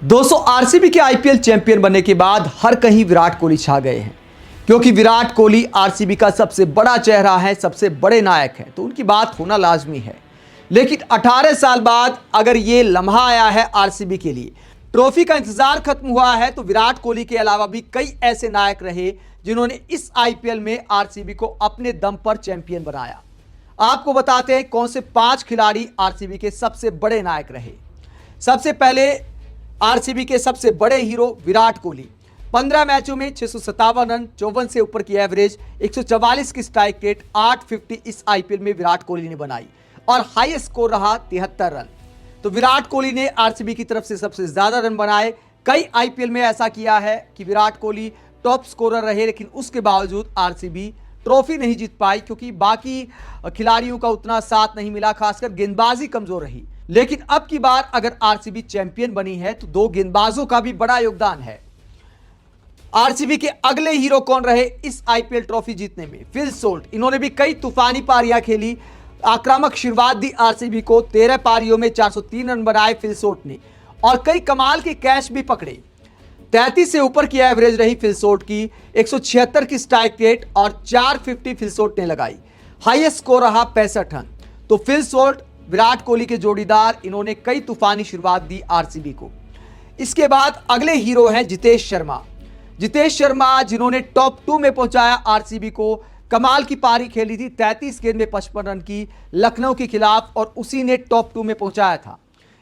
दोस्तों आरसीबी के IPL champion बनने के बाद हर कहीं विराट कोहली छा गए हैं, क्योंकि विराट कोहली आरसीबी का सबसे बड़ा चेहरा है, सबसे बड़े नायक हैं, तो उनकी बात होना लाजमी है। लेकिन 18 साल बाद अगर ये लम्हा आया है आरसीबी के लिए, ट्रॉफी का इंतजार खत्म हुआ है, तो विराट कोहली के अलावा भी कई ऐसे नायक रहे जिन्होंने इस आईपीएल में आरसीबी को अपने दम पर चैंपियन बनाया। आपको बताते हैं कौन से 5 खिलाड़ी आरसीबी के सबसे बड़े नायक रहे। सबसे पहले आरसीबी के सबसे बड़े हीरो विराट कोहली। 15 मैचों में 657 रन, 54 से ऊपर की एवरेज, 144 की स्ट्राइक रेट, 850 इस आईपीएल में विराट कोहली ने बनाई और हाईएस्ट स्कोर रहा 73 रन। तो विराट कोहली ने आरसीबी की तरफ से सबसे ज्यादा रन बनाए। कई आईपीएल में ऐसा किया है कि विराट कोहली टॉप स्कोरर रहे, लेकिन उसके बावजूद आरसीबी ट्रॉफी नहीं जीत पाई, क्योंकि बाकी खिलाड़ियों का उतना साथ नहीं मिला, खासकर गेंदबाजी कमजोर रही। लेकिन अब की बार अगर आरसीबी चैंपियन बनी है तो 2 गेंदबाजों का भी बड़ा योगदान है। आरसीबी के अगले हीरो कौन रहे इस आईपीएल ट्रॉफी जीतने में? Phil Salt. इन्होंने भी कई तूफानी पारियां खेली, आक्रामक शुरुआत दी आरसीबी को। 13 पारियों में 403 रन बनाए फिल सोल्ट ने और कई कमाल के कैच भी पकड़े। 33 से ऊपर की एवरेज रही फिल सोल्ट की, 176 की स्ट्राइक रेट और 450 फिल सोल्ट ने लगाई। हाईएस्ट स्कोर रहा 65 रन। तो फिल सोल्ट विराट कोहली के जोड़ीदार, इन्होंने कई तूफानी शुरुआत दी आरसीबी को। इसके बाद अगले हीरो हैं जितेश शर्मा। जितेश शर्मा जिन्होंने टॉप 2 में पहुंचाया आरसीबी को। कमाल की पारी खेली थी, 33 गेंद में 55 रन की लखनऊ के खिलाफ, और उसी ने टॉप 2 में पहुंचाया था।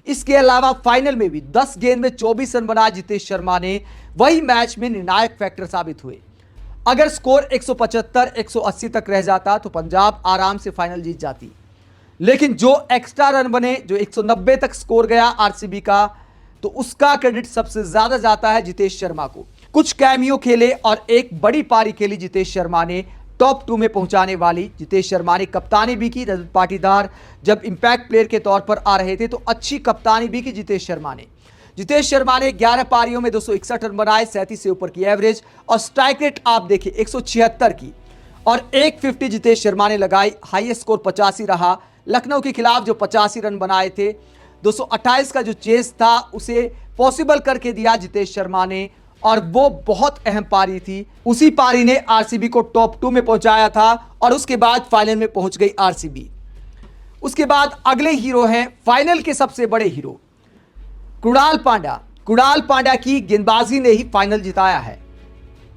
इसके अलावा फाइनल में भी 10 गेंद में 24 रन बनाए जितेश शर्मा ने। वही मैच में निर्णायक फैक्टर साबित हुए। अगर स्कोर 175 180 तक रह जाता तो पंजाब आराम से फाइनल जीत जाती, लेकिन जो एक्स्ट्रा रन बने, जो 190 तक स्कोर गया आरसीबी का, तो उसका क्रेडिट सबसे ज्यादा जाता है जितेश शर्मा को। कुछ कैमियो खेले और एक बड़ी पारी खेली जितेश शर्मा ने, टॉप 2 में पहुंचाने वाली। जितेश शर्मा ने कप्तानी भी की। रजत पाटीदार जब इंपैक्ट प्लेयर के तौर पर आ रहे थे तो अच्छी कप्तानी भी की जितेश शर्मा ने। जितेश शर्मा ने 11 पारियों में 261 रन बनाए, 37 से ऊपर की एवरेज, और स्ट्राइक रेट आप देखिए 176 की, और 150 जितेश शर्मा ने लगाई। हाईएस्ट स्कोर 85 रहा। लखनऊ के खिलाफ जो 85 रन बनाए थे, 228 का जो चेस था उसे पॉसिबल करके दिया जितेश शर्मा ने, और वो बहुत अहम पारी थी। उसी पारी ने आरसीबी को टॉप 2 में पहुंचाया था और उसके बाद फाइनल में पहुंच गई आरसीबी। उसके बाद अगले हीरो हैं फाइनल के सबसे बड़े हीरो, कृणाल पांड्या। कृणाल पांड्या की गेंदबाजी ने ही फाइनल जिताया है,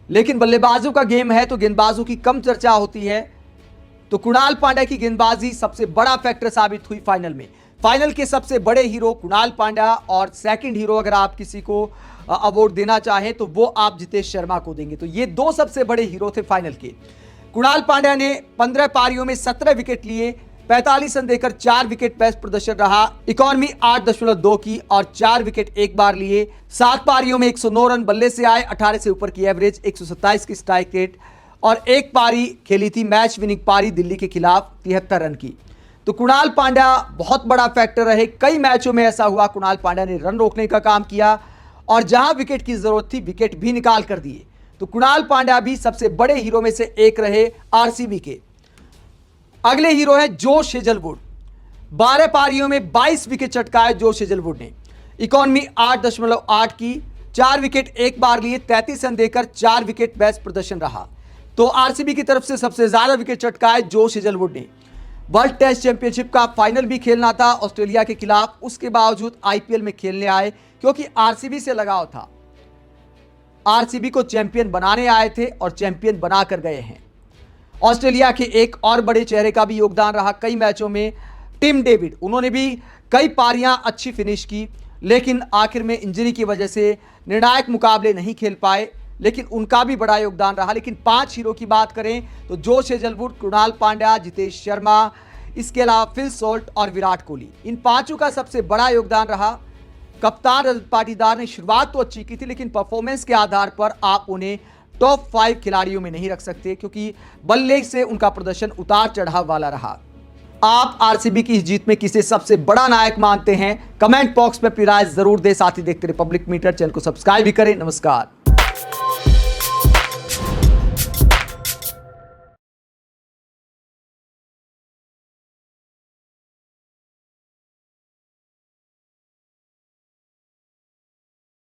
लेकिन बल्लेबाजों का गेम है तो गेंदबाजों की कम चर्चा होती है। तो कृणाल पांड्या की गेंदबाजी सबसे बड़ा फैक्टर साबित हुई फाइनल में। फाइनल के सबसे बड़े हीरो कृणाल पांड्या, और सेकंड हीरो अगर आप किसी को अवार्ड देना चाहें तो वो आप जितेश शर्मा को देंगे। तो ये 2 सबसे बड़े हीरो थे फाइनल के। कृणाल पांड्या ने 15 पारियों में 17 विकेट लिए, 45 रन देकर 4 विकेट बेस्ट प्रदर्शन रहा। इकॉनमी 8.2 की और 4 विकेट एक बार लिए। 7 पारियों में 109 रन बल्ले से आए, 18 से ऊपर की एवरेज, 127 की स्ट्राइक रेट, और एक पारी खेली थी मैच विनिंग पारी दिल्ली के खिलाफ 73 रन की। तो कृणाल पांड्या बहुत बड़ा फैक्टर रहे। कई मैचों में ऐसा हुआ कृणाल पांड्या ने रन रोकने का काम किया और जहां विकेट की जरूरत थी विकेट भी निकाल कर दिए। तो कृणाल पांड्या भी सबसे बड़े हीरो में से एक रहे आरसीबी के। अगले हीरो है जोश हेजलवुड। 12 पारियों में 22 विकेट चटकाए जोश हेजलवुड ने। इकॉनमी 8.8 की, 4 विकेट एक बार लिए, 33 रन देकर 4 विकेट बेस्ट प्रदर्शन रहा। तो आरसीबी की तरफ से सबसे ज्यादा विकेट चटकाए जोश हेजलवुड ने। वर्ल्ड टेस्ट चैंपियनशिप का फाइनल भी खेलना था ऑस्ट्रेलिया के खिलाफ, उसके बावजूद आईपीएल में खेलने आए, क्योंकि आरसीबी से लगाव था। आरसीबी को चैंपियन बनाने आए थे और चैंपियन बनाकर गए हैं। ऑस्ट्रेलिया के एक और बड़े चेहरे का भी योगदान रहा कई मैचों में, टिम डेविड। उन्होंने भी कई पारियां अच्छी फिनिश की, लेकिन आखिर में इंजरी की वजह से निर्णायक मुकाबले नहीं खेल पाए, लेकिन उनका भी बड़ा योगदान रहा। लेकिन 5 हीरो की बात करें तो जोश हेजलवुड, कृणाल पांड्या, जितेश शर्मा, इसके अलावा फिल सोल्ट और विराट कोहली, इन 5 का सबसे बड़ा योगदान रहा। कप्तान रजत पाटीदार ने शुरुआत तो अच्छी की थी, लेकिन परफॉर्मेंस के आधार पर आप उन्हें टॉप 5 खिलाड़ियों में नहीं रख सकते, क्योंकि बल्ले से उनका प्रदर्शन उतार चढ़ाव वाला रहा। आप आरसीबी की इस जीत में किसे सबसे बड़ा नायक मानते हैं? कमेंट बॉक्स में अपनी राय जरूर दें। साथ ही देखते रहिए पब्लिक मीटर, चैनल को सब्सक्राइब भी करें। नमस्कार।